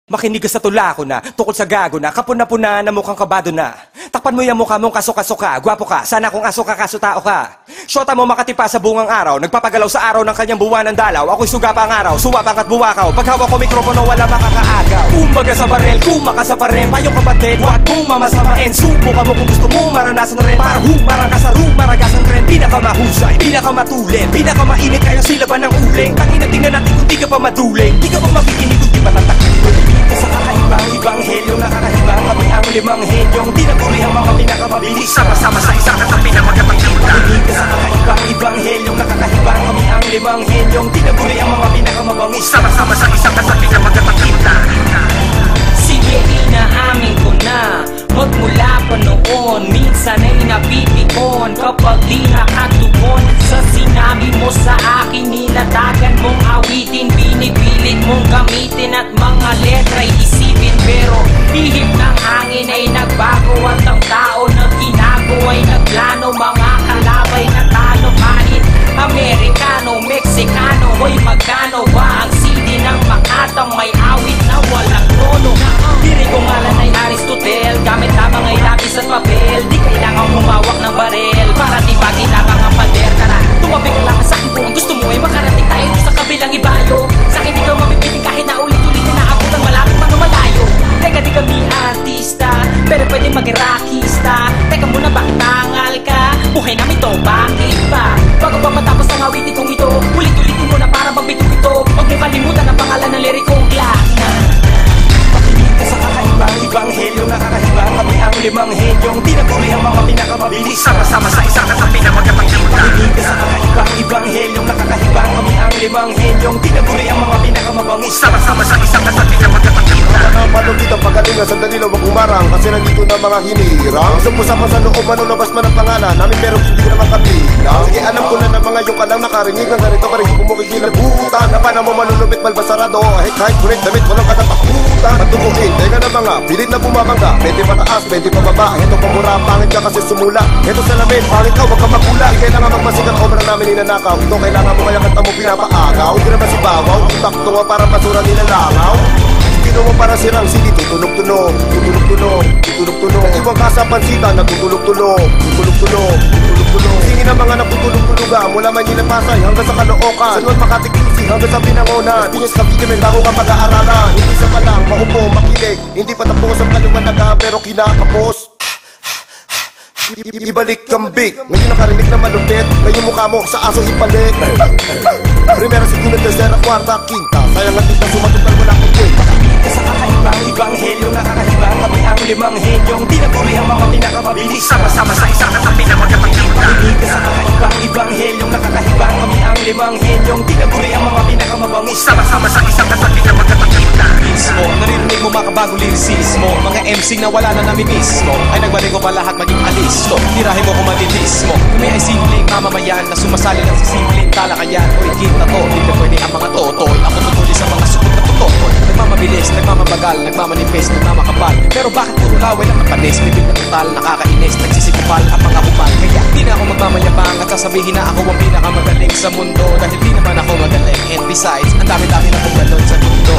Makinig ka sa tula ko na, tukol sa gago na, kapuna-puna na mukhang kabado na. Takpan mo yung mukha mong kaso-kaso ka, gwapo ka, sana kung aso ka, kaso tao ka. Shota mo makatipa sa bungang araw, nagpapagalaw sa araw ng kanyang buwan ng dalaw. Ako'y suga pa ang araw, suwapang at buwakaw, paghawak ko mikropono wala makakaagaw. Kumbaga sa barel, kumaka sa parem, payong kapatid, huwag mong mamasamain. Subukan mo kung gusto mo, maranasan rin, para humarang ka sa maragasan rin. Pinakamahusay, pinakamatulin, pinakamainit kayo silaban ng uling. Tangina tingnan natin kung di ka pa maduling, di ka pa makikinig kung di pa tatakilin. Sa kakaibang ibanghelyo na kakahibang kami ang limang henyong tinagurihang mga pinakamabilis. Sama-sama sa isang katabi na magkapagsimula. Makinig sa kakaibang ibanghelyo na kakahibang kami ang limang henyong tinagurihang mga pinakamabangis. Sama-sama sa isang katabi na magkapagsimula. Sige, inaamin ko na magmula pa noon, minsan ay napipikon kapag di nakatugon sa sinabi mo sa akin. Nilatagan mong awitin, binipilit mong gamitin at mga letray isipin. Pero bihip ng hangin ay nagbago at ang tao na ginago ay nagplano. Mga kalabay na talo kahit Amerikano, Meksikano. Hoy, magkano ba ang CD ng Makatang may awit na walang tono? Diri ko ngalan ay Aristotle, gamit lamang ay lapis at papel. Di kailangang humawak ng barel para di ba ginabang ang pader. Tara, tumabi ka lang sa akin kung gusto mo ay makarating tayo sa kabilang ibayo. Sa akin di ka mapipiling kahit na ulit-ulit na naabot ang malapit man o malayo. Teka, di kami artista, pero pwede maging rockista. Teka muna, bang tangal ka? Buhay namin to, bakit ba? Bago pa matapos ang awitin kong ito, ulit-ulitin mo na para magbitong ito. Huwag mo kalimutan ang pangalan ng lirikong Glock na. Makinig ka sa kakaibang ibanghelyo na kakahibang kami ang limang henyong tinagurihang mga pinakamabilis. Sama-sama sa isang katabi na magkapagsimula. Makinig ka sa kakaibang ibanghelyo na kakahibang kami ang limang henyong tinagurihang mga pinakamabangis. Sama-sama sa isang katabi na magkapagsimula. Ang palugit ang pagalingan, sandali lang wag umarang kasi nandito na mga hinirang. Sumpusapan sa loob, manunabas man ang pangalan namin pero hindi ko naman kabilang. Sige, alam ko na ng mga yung kalang nakarinig ng ganito pa rin kumukikilabutan. Na pa na mo manunubit malbasarado, kahit kulit damit walang katatakutan. Patubukin, teka na mga pilit na bumabangga. Pwede pataas, pwede pababa. Ito pamura, pangit ka kasi sumula. Ito salamin, pangit ka, wag ka magula. Di kailangan magmasigang obra namin ninanakaw. Ito kailangan mo kaya kanta mo pinapaagaw. Hindi naman si Bawaw, impacto nga para basura nilalangaw. Pino mo para sirang sili, tutulog-tunog, tutulog-tunog, tutulog-tunog. Nag-ibang ka sa pansita, nagtutulog-tunog, tutulog-tunog, tutulog-tunog. Singin ang mga nagtutulog-tuloga, mula Manila Pasay hanggang sa Caloocan. Sa Nuan Makati QC hanggang sa Binangonan. Pinyas Cavite, may bago ka pag-aaralan. Hindi sa palang, maupo, makinig. Hindi pa tapos ang kaliwanaga, pero kinakapos. Ibalik kambik. Ngayon nakarinig na malupit. Ngayon mukha mo sa aso ipalik. Primera, segunda, tercera, kwarta, quinta. Sayang ang tita sumatutal wala kong kwenta. Sa kakaibang ibanghelyo na kakahibang kami ang limang henyong tinagurihang mga pinakamabilis. Sama-sama sa isang katabi na magkapagsimula. Makinig ka sa kakaibang ibanghelyo na kakahibang kami ang limang henyong tinagurihang mga pinakamabangis. Sama-sama sa isang katabi na magkapagsimula. Mismo, naririnig mo makabagong lirisismo. Mga MC na wala na namimismo ay nagbalik ko pa lahat maging alisto. Tirahin mo kung matitismo. Kami ay simpleng mamamayan na sumasali lang sa simpleng talakayan. O ikit na to, hindi pwede ang mga totoy. Ako tutuloy sa mga sukot na tutoy. Nagmamabilis, nagmamabagal, nagmamanifest, nagmamakapal. Pero bakit puro laway lang ang panis? Bibig na total, nakakainis, nagsisikupal ang mga kupal. Kaya di na ako magmamayabang at sasabihin na ako ang pinakamagaling sa mundo. Dahil di naman ako magaling. And besides, ang dami-dami na kong ganon sa mundo.